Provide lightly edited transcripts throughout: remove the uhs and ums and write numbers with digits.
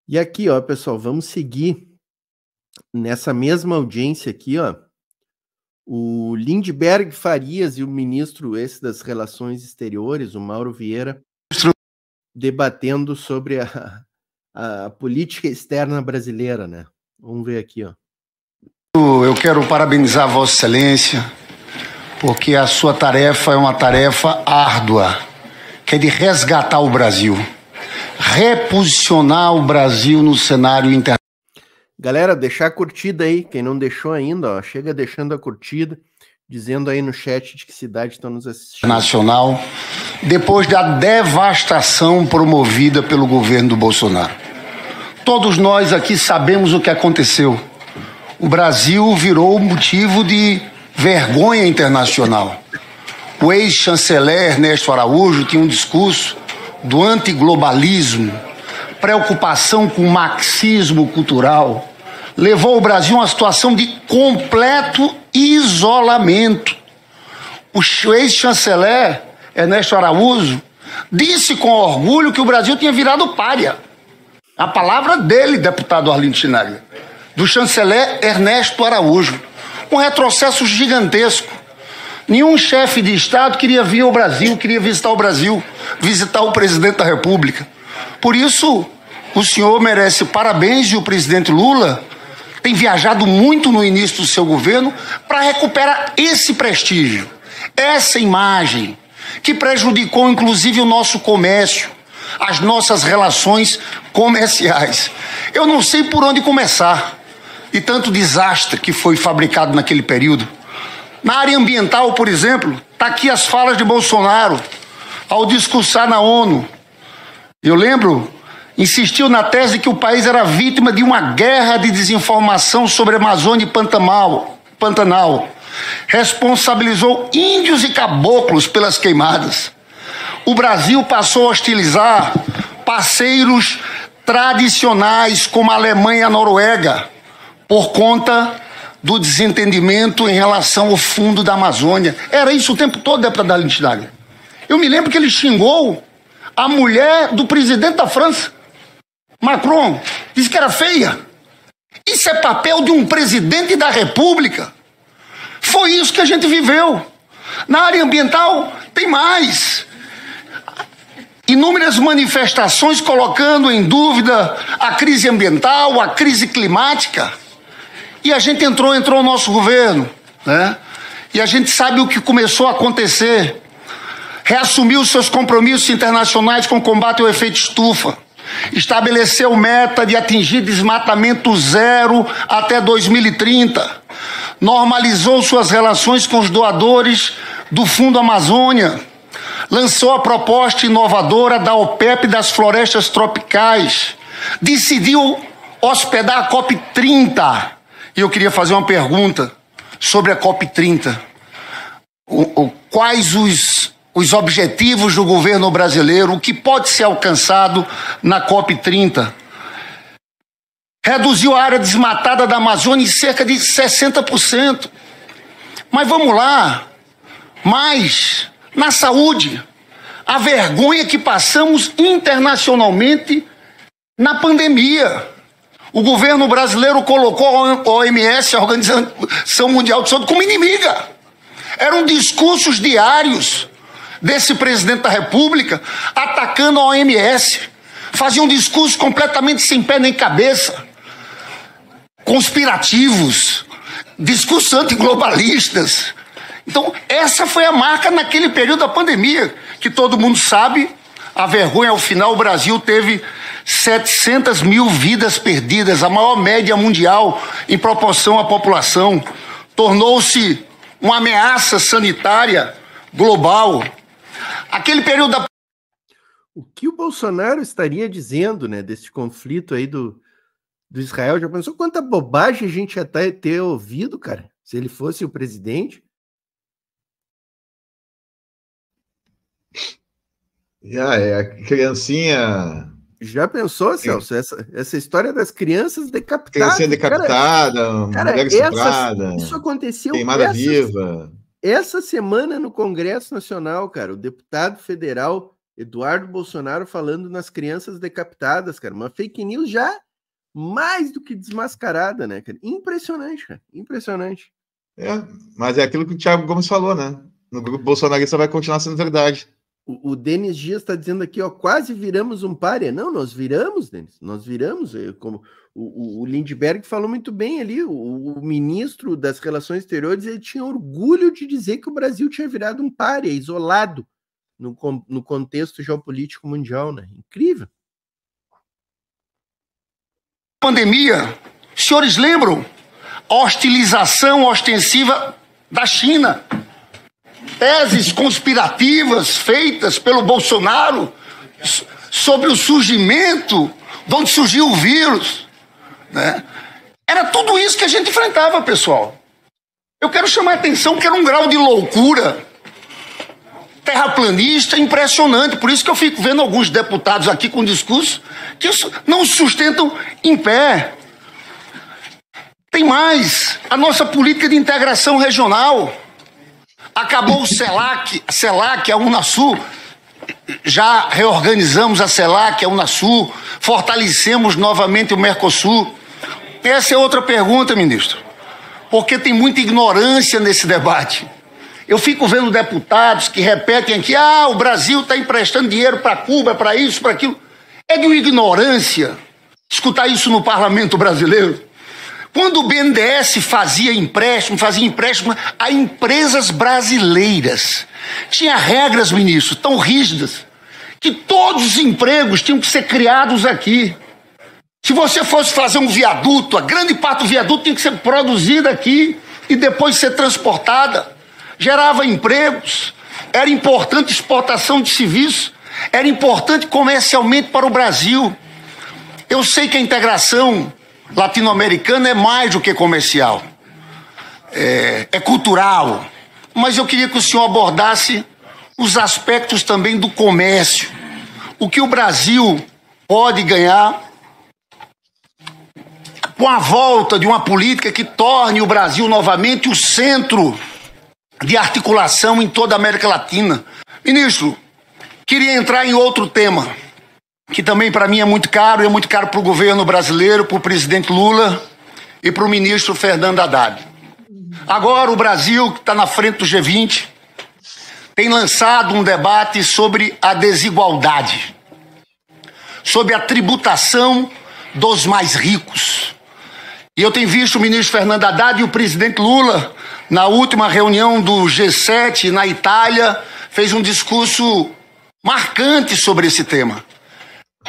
E aqui, ó, pessoal, vamos seguir nessa mesma audiência aqui, ó, o Lindbergh Farias e o ministro esse das Relações Exteriores, o Mauro Vieira, debatendo sobre a política externa brasileira, né? Vamos ver aqui, ó. Eu quero parabenizar Vossa Excelência, porque a sua tarefa é uma tarefa árdua, que é de resgatar o Brasil, reposicionar o Brasil no cenário internacional. Galera, deixar a curtida aí, quem não deixou ainda, ó, chega deixando a curtida, dizendo aí no chat de que cidade estão nos assistindo. Nacional, depois da devastação promovida pelo governo do Bolsonaro. Todos nós aqui sabemos o que aconteceu. O Brasil virou motivo de vergonha internacional. O ex-chanceler Ernesto Araújo tinha um discurso do antiglobalismo, preocupação com o marxismo cultural, levou o Brasil a uma situação de completo isolamento. O ex-chanceler Ernesto Araújo disse com orgulho que o Brasil tinha virado pária. A palavra dele, deputado Arlindo Chinaglia, do chanceler Ernesto Araújo. Um retrocesso gigantesco. Nenhum chefe de Estado queria vir ao Brasil, queria visitar o Brasil, visitar o presidente da República. Por isso, o senhor merece parabéns e o presidente Lula tem viajado muito no início do seu governo para recuperar esse prestígio, essa imagem, que prejudicou inclusive o nosso comércio, as nossas relações comerciais. Eu não sei por onde começar, e tanto desastre que foi fabricado naquele período. Na área ambiental, por exemplo, está aqui as falas de Bolsonaro ao discursar na ONU. Eu lembro, insistiu na tese que o país era vítima de uma guerra de desinformação sobre a Amazônia e Pantanal. Responsabilizou índios e caboclos pelas queimadas. O Brasil passou a hostilizar parceiros tradicionais como a Alemanha e a Noruega por conta do desentendimento em relação ao fundo da Amazônia. Era isso o tempo todo, deputado Arlindo Chinaglia. Eu me lembro que ele xingou a mulher do presidente da França, Macron, disse que era feia. Isso é papel de um presidente da República. Foi isso que a gente viveu. Na área ambiental, tem mais. Inúmeras manifestações colocando em dúvida a crise ambiental, a crise climática. E a gente entrou o nosso governo, né? E a gente sabe o que começou a acontecer. Reassumiu seus compromissos internacionais com o combate ao efeito estufa. Estabeleceu meta de atingir desmatamento zero até 2030. Normalizou suas relações com os doadores do Fundo Amazônia. Lançou a proposta inovadora da OPEP das florestas tropicais. Decidiu hospedar a COP30. E eu queria fazer uma pergunta sobre a COP30. Quais os objetivos do governo brasileiro, o que pode ser alcançado na COP30? Reduziu a área desmatada da Amazônia em cerca de 60%. Mas vamos lá, mais na saúde, a vergonha que passamos internacionalmente na pandemia. O governo brasileiro colocou a OMS, a Organização Mundial de Saúde, como inimiga. Eram discursos diários desse presidente da República atacando a OMS. Faziam discursos completamente sem pé nem cabeça, conspirativos, discursos antiglobalistas. Então, essa foi a marca naquele período da pandemia, que todo mundo sabe, a vergonha. Ao final, o Brasil teve 700 mil vidas perdidas, a maior média mundial em proporção à população. Tornou-se uma ameaça sanitária global. Aquele período da... O que o Bolsonaro estaria dizendo, né, desse conflito aí do Israel? Já pensou quanta bobagem a gente ia ter ouvido, cara, se ele fosse o presidente? Já é a criancinha. Já pensou, Celso? Essa história das crianças decapitadas? Criancinha decapitada, mulher estuprada, isso aconteceu queimada viva. Essa semana no Congresso Nacional, cara, o deputado federal Eduardo Bolsonaro falando nas crianças decapitadas, cara. Uma fake news já mais do que desmascarada, né, cara? Impressionante, cara. Impressionante. Mas é aquilo que o Thiago Gomes falou, né? No grupo bolsonarista vai continuar sendo verdade. O Denis Dias está dizendo aqui, ó, quase viramos um pária. Não, nós viramos, Denis. Nós viramos. Como o Lindbergh falou muito bem ali, o ministro das Relações Exteriores, ele tinha orgulho de dizer que o Brasil tinha virado um pária, isolado no contexto geopolítico mundial, né? Incrível. Pandemia, os senhores lembram? A hostilização ostensiva da China. Teses conspirativas feitas pelo Bolsonaro sobre o surgimento, de onde surgiu o vírus, né? Era tudo isso que a gente enfrentava, pessoal. Eu quero chamar a atenção que era um grau de loucura terraplanista impressionante. Por isso que eu fico vendo alguns deputados aqui com discurso que não sustentam em pé. Tem mais. A nossa política de integração regional. Acabou o CELAC, a Unasul. Já reorganizamos a CELAC, a Unasul. Fortalecemos novamente o Mercosul. Essa é outra pergunta, ministro. Porque tem muita ignorância nesse debate. Eu fico vendo deputados que repetem aqui, o Brasil está emprestando dinheiro para Cuba, para isso, para aquilo. É de uma ignorância escutar isso no parlamento brasileiro. Quando o BNDES fazia empréstimo a empresas brasileiras, tinha regras, ministro, tão rígidas, que todos os empregos tinham que ser criados aqui. Se você fosse fazer um viaduto, a grande parte do viaduto tinha que ser produzida aqui e depois ser transportada. Gerava empregos, era importante exportação de serviços, era importante comercialmente para o Brasil. Eu sei que a integração latino-americana é mais do que comercial, é cultural, mas eu queria que o senhor abordasse os aspectos também do comércio. O que o Brasil pode ganhar com a volta de uma política que torne o Brasil novamente o centro de articulação em toda a América Latina. Ministro, queria entrar em outro tema, que também para mim é muito caro, e é muito caro para o governo brasileiro, para o presidente Lula e para o ministro Fernando Haddad. Agora o Brasil, que está na frente do G20, tem lançado um debate sobre a desigualdade, sobre a tributação dos mais ricos. E eu tenho visto o ministro Fernando Haddad e o presidente Lula, na última reunião do G7 na Itália, fez um discurso marcante sobre esse tema.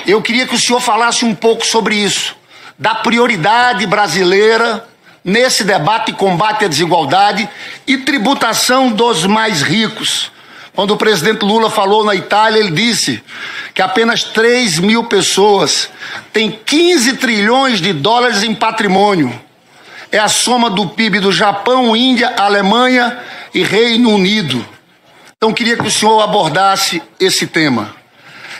Eu queria que o senhor falasse um pouco sobre isso, da prioridade brasileira nesse debate de combate à desigualdade e tributação dos mais ricos. Quando o presidente Lula falou na Itália, ele disse que apenas 3 mil pessoas têm 15 trilhões de dólares em patrimônio. É a soma do PIB do Japão, Índia, Alemanha e Reino Unido. Então, queria que o senhor abordasse esse tema.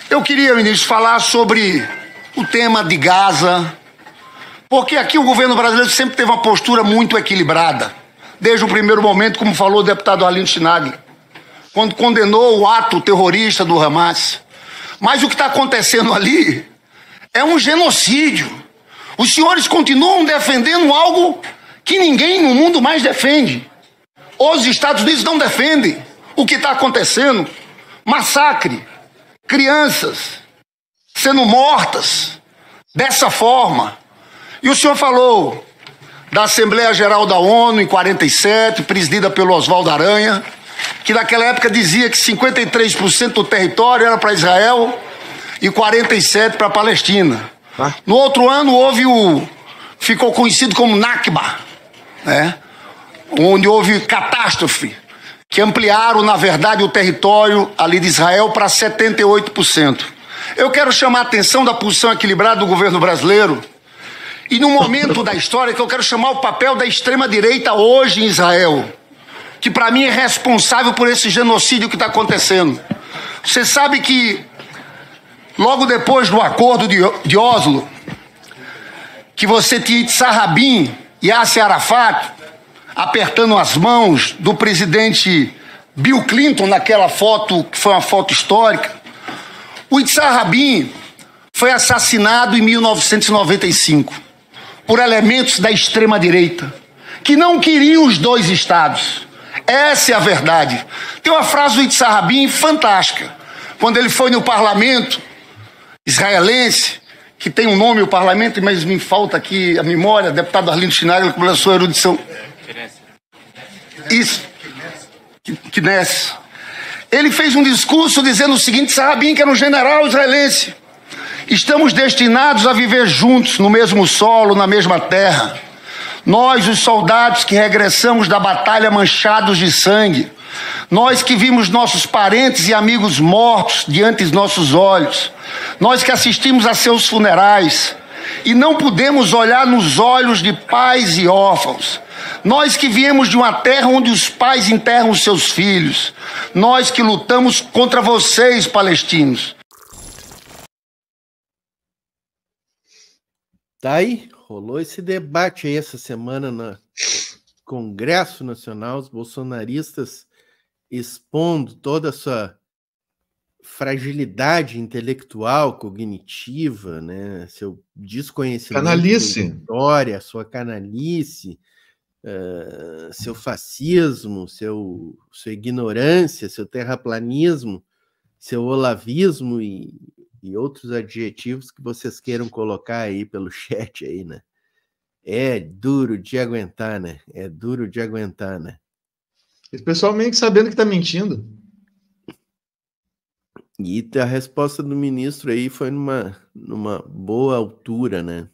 Eu queria, ministro, falar sobre o tema de Gaza, porque aqui o governo brasileiro sempre teve uma postura muito equilibrada, desde o primeiro momento, como falou o deputado Arlindo Chinaglia, quando condenou o ato terrorista do Hamas. Mas o que está acontecendo ali é um genocídio. Os senhores continuam defendendo algo que ninguém no mundo mais defende. Os Estados Unidos não defendem o que está acontecendo. Massacre, crianças sendo mortas dessa forma. E o senhor falou da Assembleia Geral da ONU em 47, presidida pelo Oswaldo Aranha, que naquela época dizia que 53% do território era para Israel e 47% para a Palestina. No outro ano houve ficou conhecido como Nakba, né? Onde houve catástrofe, que ampliaram, na verdade, o território ali de Israel para 78%. Eu quero chamar a atenção da posição equilibrada do governo brasileiro e no momento da história que eu quero chamar o papel da extrema-direita hoje em Israel, que para mim é responsável por esse genocídio que está acontecendo. Você sabe que logo depois do acordo de Oslo, que você tinha Yitzhak Rabin e Yasser Arafat apertando as mãos do presidente Bill Clinton naquela foto, que foi uma foto histórica, O Itzhak Rabin foi assassinado em 1995 por elementos da extrema-direita que não queriam os dois estados. Essa é a verdade. Tem uma frase do Itzhak Rabin fantástica. Quando ele foi no parlamento israelense, que tem um nome o parlamento, mas me falta aqui a memória, deputado Arlindo Schneider, com a sua erudição. Isso. Knesset. Ele fez um discurso dizendo o seguinte: Itzhak Rabin, que era um general israelense: estamos destinados a viver juntos no mesmo solo, na mesma terra. Nós, os soldados que regressamos da batalha manchados de sangue, nós que vimos nossos parentes e amigos mortos diante dos nossos olhos, nós que assistimos a seus funerais e não pudemos olhar nos olhos de pais e órfãos, nós que viemos de uma terra onde os pais enterram os seus filhos, nós que lutamos contra vocês, palestinos. Tá aí, rolou esse debate aí essa semana no Congresso Nacional, os bolsonaristas expondo toda a sua fragilidade intelectual, cognitiva, né, seu desconhecimento da história, sua canalice, seu fascismo, sua ignorância, seu terraplanismo, seu olavismo e outros adjetivos que vocês queiram colocar aí pelo chat aí, né? É duro de aguentar, né? É duro de aguentar, né? Esse pessoal meio que sabendo que tá mentindo. E a resposta do ministro aí foi numa boa altura, né?